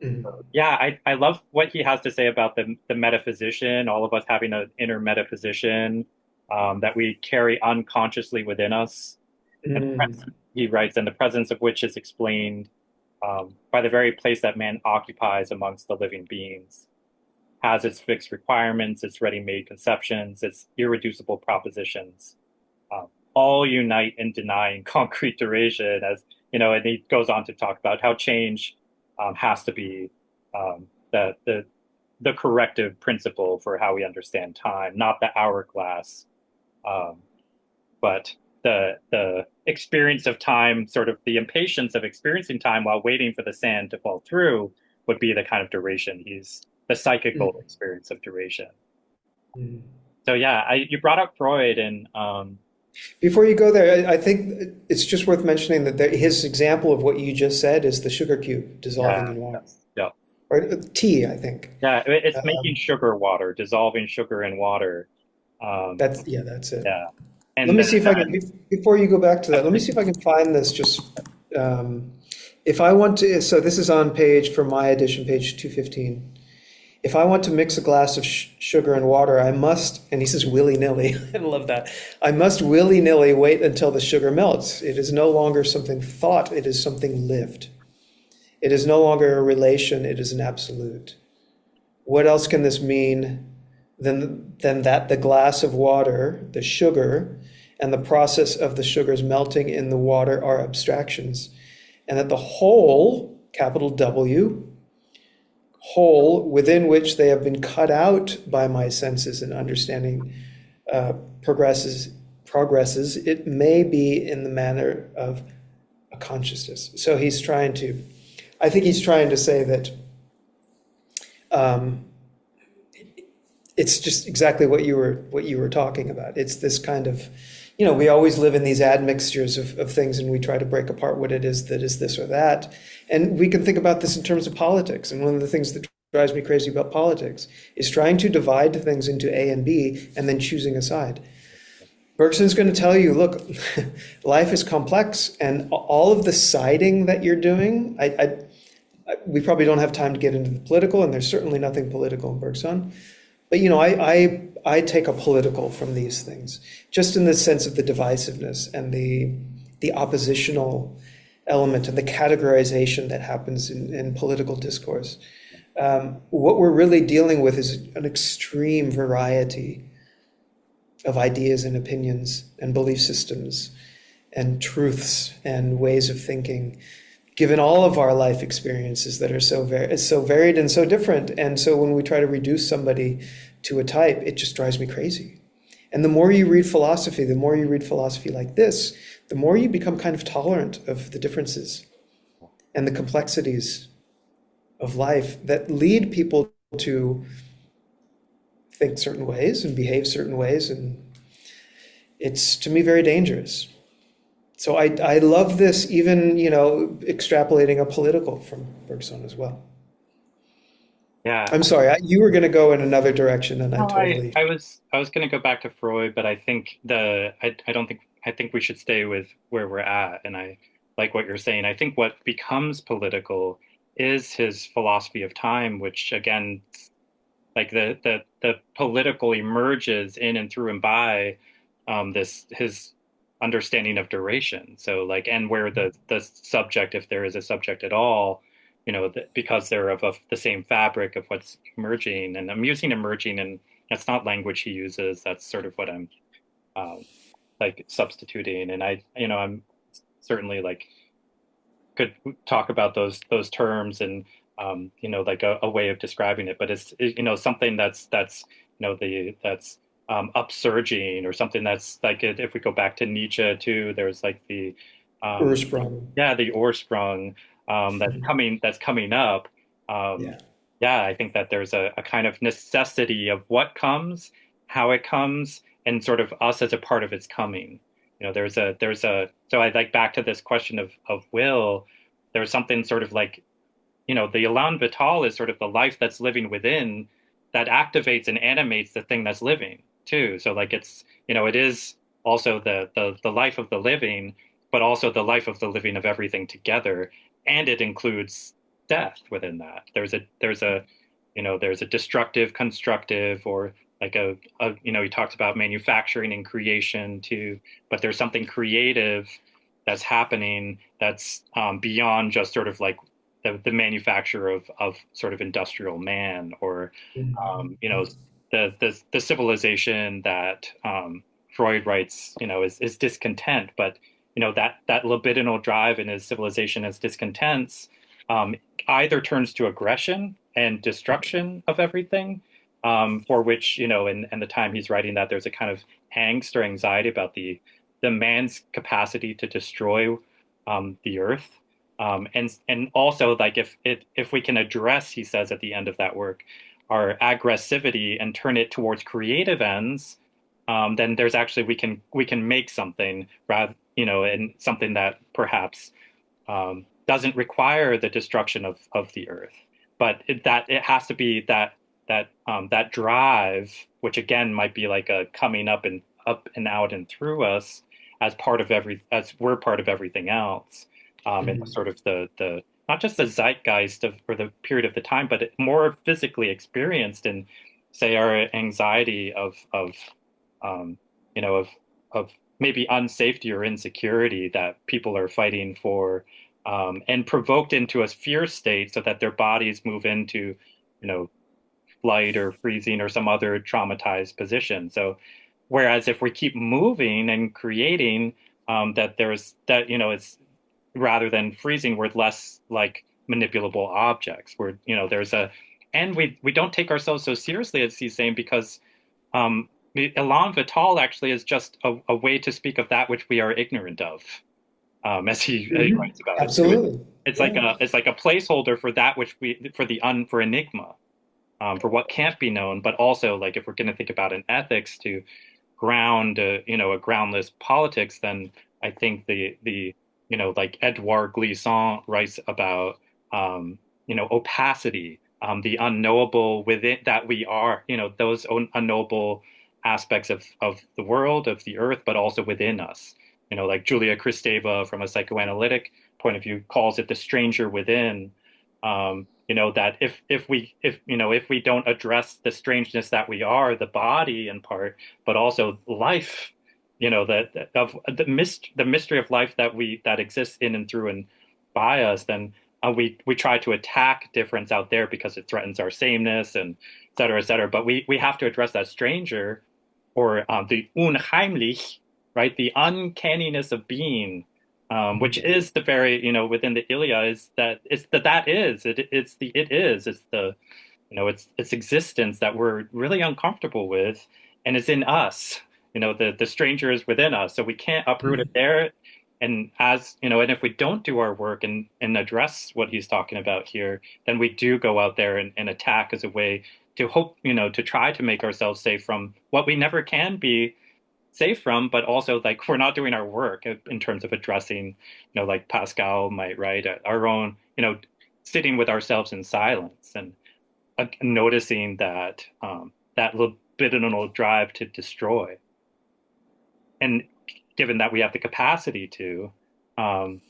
Mhm. Yeah, I love what he has to say about the metaphysician, all of us having an inner metaphysician that we carry unconsciously within us. And Mm. he writes, and the presence of which is explained by the very place that man occupies amongst the living beings, has its fixed requirements, its ready-made conceptions, its irreducible propositions, all unite in denying concrete duration. As and he goes on to talk about how change has to be the corrective principle for how we understand time, not the hourglass, um, but the experience of time, sort of the impatience of experiencing time while waiting for the sand to fall through, would be the kind of duration. He's the psychical Mm. experience of duration. Mm. So yeah, you brought up Freud, and Before you go there, I think it's just worth mentioning that his example of what you just said is the sugar cube dissolving yeah, in water, yes, yeah, or tea, I think. yeah. It's making Um, sugar water, dissolving sugar in water. Um, yeah, that's it. yeah, Let and me then see if I can, before you go back to that, let me see if I can find this just, um, if I want to, so this is on page, for my edition, page 215. If I want to mix a glass of sugar and water, I must, and he says willy-nilly, I love that. I must willy-nilly wait until the sugar melts. It is no longer something thought, it is something lived. It is no longer a relation, it is an absolute. what else can this mean than that the glass of water, the sugar, and the process of the sugars melting in the water are abstractions, and that the whole, capital W, whole within which they have been cut out by my senses and understanding uh, progresses, it may be in the manner of a consciousness. So he's trying to, I think he's trying to say that um, it's just exactly what you were talking about. It's this kind of, we always live in these admixtures of things, and we try to break apart what it is that is this or that. And we can think about this in terms of politics. And one of the things that drives me crazy about politics is trying to divide things into A and B and then choosing a side. Bergson's going to tell you, look, life is complex, and all of the siding that you're doing, we probably don't have time to get into the political, and there's certainly nothing political in Bergson. But I take a political from these things, just in the sense of the divisiveness and the oppositional element and the categorization that happens in political discourse. What we're really dealing with is an extreme variety of ideas and opinions and belief systems and truths and ways of thinking, given all of our life experiences that are so varied and so different. And so when we try to reduce somebody to a type, it just drives me crazy. And the more you read philosophy like this, the more you become kind of tolerant of the differences and the complexities of life that lead people to think certain ways and behave certain ways. And it's, to me, very dangerous. So I love this, even, extrapolating a political from Bergson as well. Yeah. I'm sorry, you were going to go in another direction, and I No, totally. I was going to go back to Freud, but I think I don't think I think we should stay with where we're at. And I like what you're saying. I think what becomes political is his philosophy of time, which again, like the political emerges in and through and by this his understanding of duration. So like, and where the subject, if there is a subject at all, because they're of the same fabric of what's emerging. And I'm using emerging, and that's not language he uses. That's sort of what I'm um, like substituting. And I'm certainly like could talk about those terms and like a way of describing it, but it's something that's the that's upsurging, or something that's like if we go back to Nietzsche too, there's like the um, Ursprung. yeah, the Ursprung that's coming up. Um, Yeah. yeah, I think that there's a kind of necessity of what comes, how it comes, and sort of us as a part of its coming. There's a so I like back to this question of will. There's something sort of like, the Elan Vital is sort of the life that's living within that activates and animates the thing that's living too. So like it is also the life of the living, but also the life of the living of everything together. And it includes death within that. There's a destructive, constructive, or like he talks about manufacturing and creation too, but there's something creative that's happening that's beyond just sort of like the manufacture of sort of industrial man, or the civilization that Freud writes, is discontent, but that libidinal drive in his civilization as discontents um, either turns to aggression and destruction of everything, for which in the time he's writing that, there's a kind of angst or anxiety about the man's capacity to destroy the earth. And also like if we can address, he says at the end of that work, our aggressivity and turn it towards creative ends, then there's actually we can make something rather, and something that perhaps doesn't require the destruction of the earth, but it has to be that drive, which again might be like a coming up and out and through us as we're part of everything else, and Mhm. sort of the not just the zeitgeist or the period of the time, but more physically experienced in, say, our anxiety of um, you know of maybe unsafety or insecurity that people are fighting for, and provoked into a fear state so that their bodies move into, you know flight or freezing or some other traumatized position. So, whereas if we keep moving and creating, that there's that, it's rather than freezing, we're less like manipulable objects. There's and we don't take ourselves so seriously, as he's saying, because Elan Vital actually is just a way to speak of that which we are ignorant of, as he Mhm. writes about it too. Absolutely. Yeah. It's like a placeholder for that which for enigma, for what can't be known, but also like if we're going to think about an ethics to ground, a groundless politics, then I think like Edouard Glissant writes about, opacity, the unknowable within that we are, those unknowable aspects of the world, of the earth, but also within us. Like Julia Kristeva, from a psychoanalytic point of view, calls it the stranger within. That if we don't address the strangeness that we are, the body in part, but also life, that of the mystery of life that exists in and through and by us, then we try to attack difference out there because it threatens our sameness and et cetera, et cetera. But we have to address that stranger, or the unheimlich, right? The uncanniness of being, which is the very, within the Ilia, is that it's the it's existence that we're really uncomfortable with, and it's in us. The stranger is within us, so we can't uproot it Mhm. there. And and if we don't do our work and address what he's talking about here, then we do go out there and attack as a way to hope, to try to make ourselves safe from what we never can be safe from, but also like we're not doing our work in terms of addressing, like Pascal might write, our own, sitting with ourselves in silence and noticing that libidinal drive to destroy. And given that we have the capacity to, um,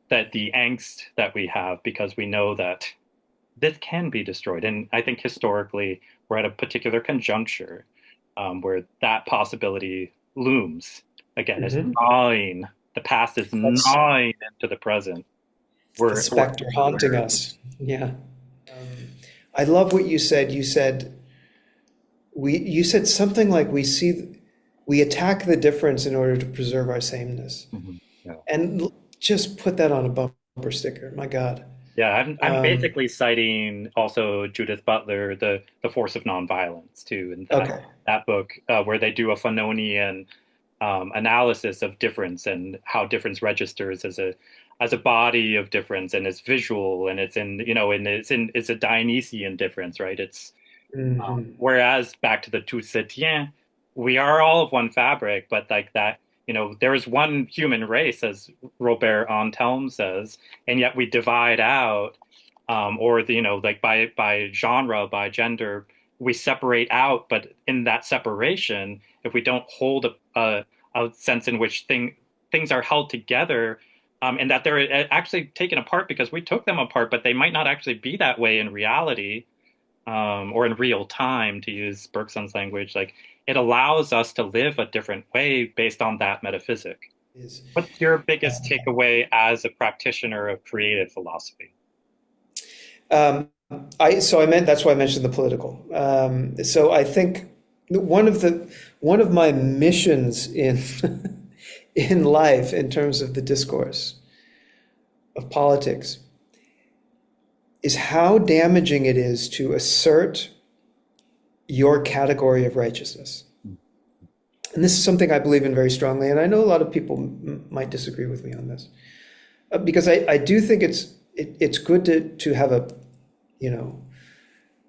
that the angst that we have, because we know that this can be destroyed. And I think historically, we're at a particular conjuncture, where that possibility looms. Again, it's Mhm. gnawing. The past is That's gnawing into the present. the We're specter haunting us. Yeah. I love what you said. You said something like we attack the difference in order to preserve our sameness. Mhm. Yeah. And just put that on a bumper sticker. My God. Yeah, I'm Um, basically citing also Judith Butler, the Force of Nonviolence too, in okay. that book, where they do a Fanonian, analysis of difference and how difference registers as a body of difference, and it's visual, and it's in and it's a Dionysian difference, right? It's Hmm. whereas back to the tout se tient, we are all of one fabric, but like that, there is one human race, as Robert Antelme says, and yet we divide out, or like by genre, by gender, we separate out. But in that separation, if we don't hold a sense in which things are held together, and that they're actually taken apart because we took them apart, but they might not actually be that way in reality, or in real time, to use Bergson's language, like it allows us to live a different way based on that metaphysic. Is What's your biggest takeaway as a practitioner of creative philosophy? um, I meant that's why I mentioned the political. So I think one of my missions in in life in terms of the discourse of politics is how damaging it is to assert your category of righteousness. And this is something I believe in very strongly, and I know a lot of people might disagree with me on this, because I do think it's good to have you know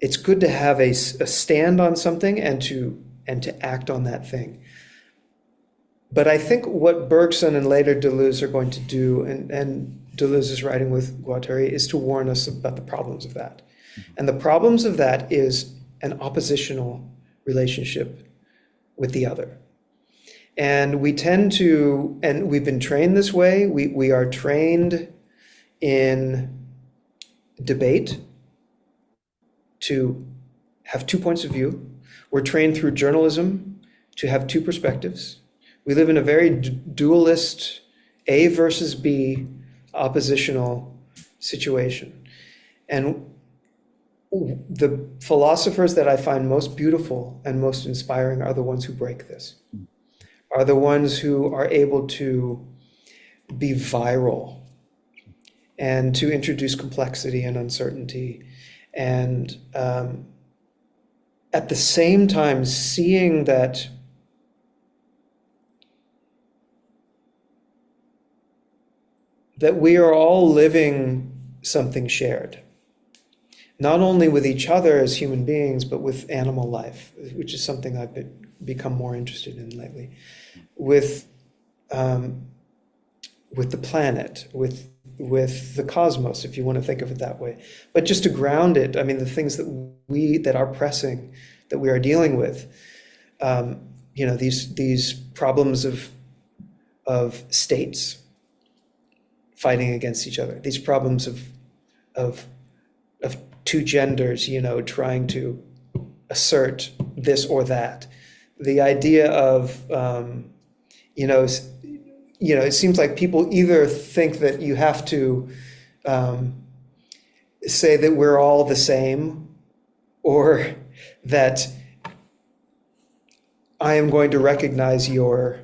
it's good to have a stand on something and to act on that thing. But I think what Bergson and later Deleuze are going to do, and Deleuze is writing with Guattari, is to warn us about the problems of that. And the problems of that is an oppositional relationship with the other. And we tend to, and we've been trained this way, we are trained in debate to have two points of view. We're trained through journalism to have two perspectives. We live in a very dualist, A versus B, oppositional situation. And the philosophers that I find most beautiful and most inspiring are the ones who break this, are the ones who are able to be viral and to introduce complexity and uncertainty, and at the same time seeing that we are all living something shared, not only with each other as human beings, but with animal life, which is something become more interested in lately, with um, with the planet, with the cosmos, if you want to think of it that way. But just to ground it, I mean, the things that are pressing, that we are dealing with, these problems of states fighting against each other, these problems of of two genders, trying to assert this or that, the idea of you know, it seems like people either think that you have to um, say that we're all the same, or that I am going to recognize your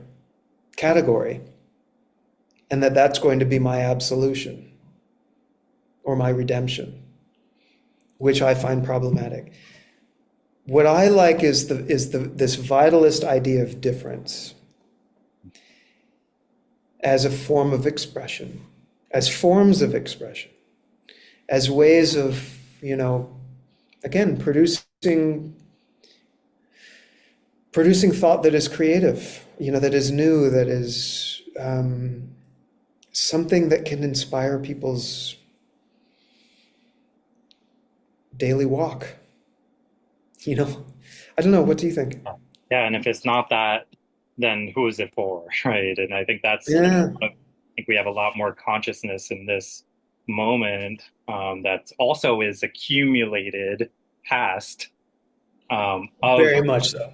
category, and that that's going to be my absolution or my redemption, which I find problematic. What I like is this vitalist idea of difference as a form of expression, as forms of expression, as ways of, again, producing thought that is creative, that is new, that is something that can inspire people's daily walk. I don't know. What do you think? Yeah, and if it's not that, then who is it for, right? And I think Yeah, I think we have a lot more consciousness in this moment that also is accumulated past of very much so.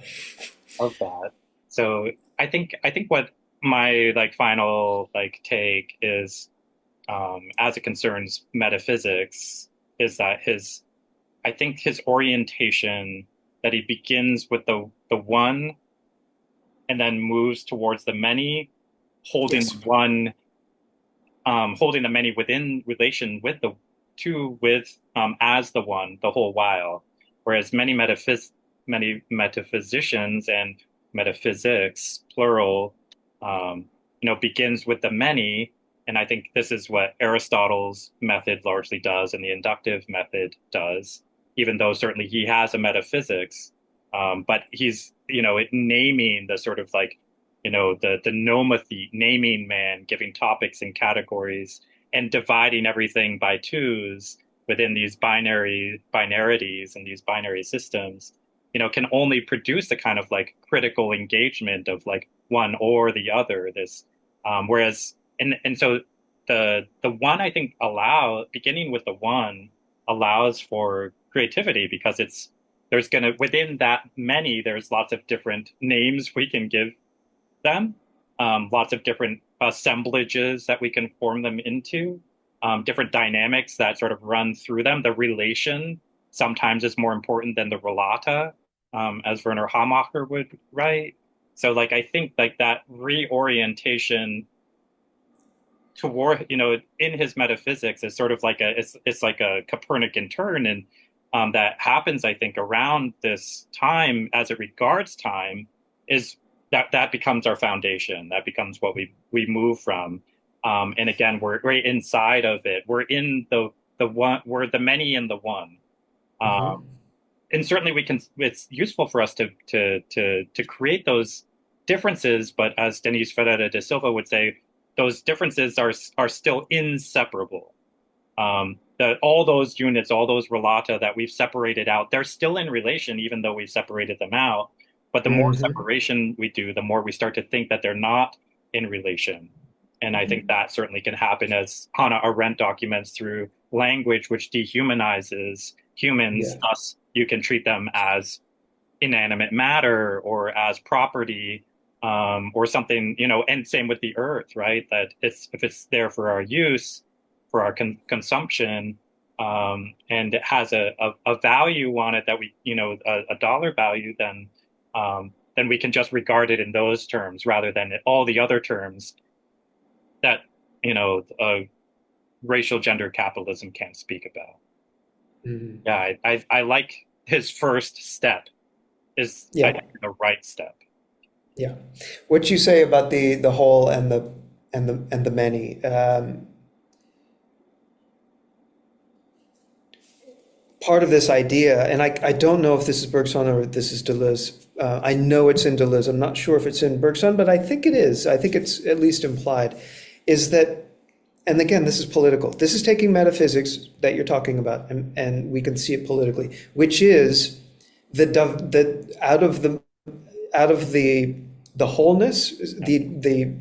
that. So I think what my like final like take is as it concerns metaphysics is that his I think his orientation that he begins with the one and then moves towards the many, holding Yes. the one, holding the many within relation with the two, with as the one the whole while. Whereas many metaphysicians and metaphysics, plural, begins with the many. And I think this is what Aristotle's method largely does, and the inductive method does, even though certainly he has a metaphysics. But he's, naming the sort of like, the nomothete, naming man, giving topics and categories and dividing everything by twos within these binarities and these binary systems, can only produce the kind of like critical engagement of like one or the other. Whereas, and so the one I think beginning with the one allows for creativity because within that many, there's lots of different names we can give them, lots of different assemblages that we can form them into, different dynamics that sort of run through them. The relation sometimes is more important than the relata, as Werner Hamacher would write. So, like, I think like that reorientation toward, in his metaphysics is sort of like it's like a Copernican turn, and that happens, I think, around this time as it regards time is that becomes our foundation. That becomes what we move from. And again, we're right inside of it. We're in the one. We're the many in the one. Mm-hmm. And certainly we can. It's useful for us to create those differences. But as Denis Ferreira de Silva would say, those differences are still inseparable. That all those units, all those relata that we've separated out, they're still in relation, even though we've separated them out. But the more Mm-hmm. separation we do, the more we start to think that they're not in relation. And I think that certainly can happen, as Hannah Arendt documents, through language which dehumanizes humans. Yeah. Thus, you can treat them as inanimate matter or as property, or something, and same with the earth, right? That if it's there for our use, for our consumption, and it has a value on it that we, a dollar value, then we can just regard it in those terms rather than all the other terms that, you know, racial gender capitalism can't speak about. Mhm. Yeah, I like his first step is, I Yeah, think, the right step. yeah. What you say about the whole and the many. Part of this idea, and I don't know if this is Bergson or this is Deleuze. I know it's in Deleuze. I'm not sure if it's in Bergson, but I think it is. I think it's at least implied, is that, and again, this is political. This is taking metaphysics that you're talking about, and we can see it politically, which is the out of the wholeness, Yeah, the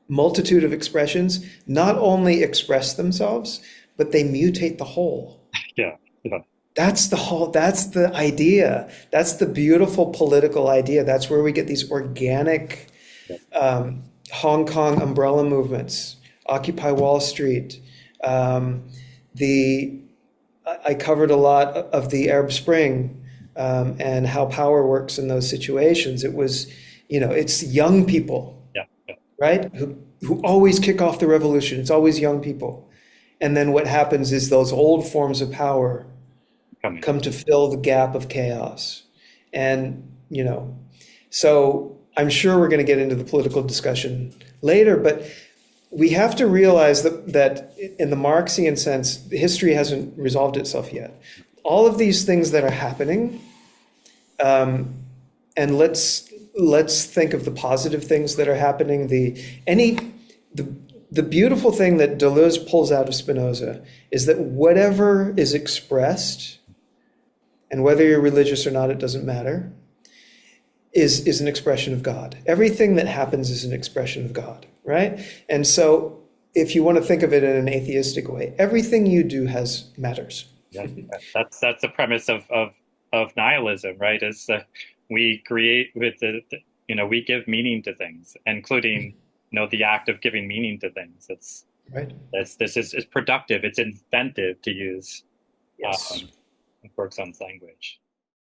multitude of expressions not only express themselves, but they mutate the whole. yeah, yeah, That's the idea. That's the beautiful political idea. That's where we get these organic yeah, Hong Kong umbrella movements, Occupy Wall Street. Um, the I covered a lot of the Arab Spring and how power works in those situations. It was, it's young people, yeah, yeah. right? Who always kick off the revolution. It's always young people. And then what happens is those old forms of power Coming. come to fill the gap of chaos. And, so I'm sure we're going to get into the political discussion later, but we have to realize that in the Marxian sense, history hasn't resolved itself yet. All of these things that are happening, and let's think of the positive things that are happening. The the beautiful thing that Deleuze pulls out of Spinoza is that whatever is expressed, and whether you're religious or not, it doesn't matter, is an expression of God. Everything that happens is an expression of God, right? And so if you want to think of it in an atheistic way, everything you do has matters. Yeah, that's the premise of nihilism, right? Is we create with we give meaning to things, including, the act of giving meaning to things. Right? This is productive. It's inventive, to use Yes. Bergson's language.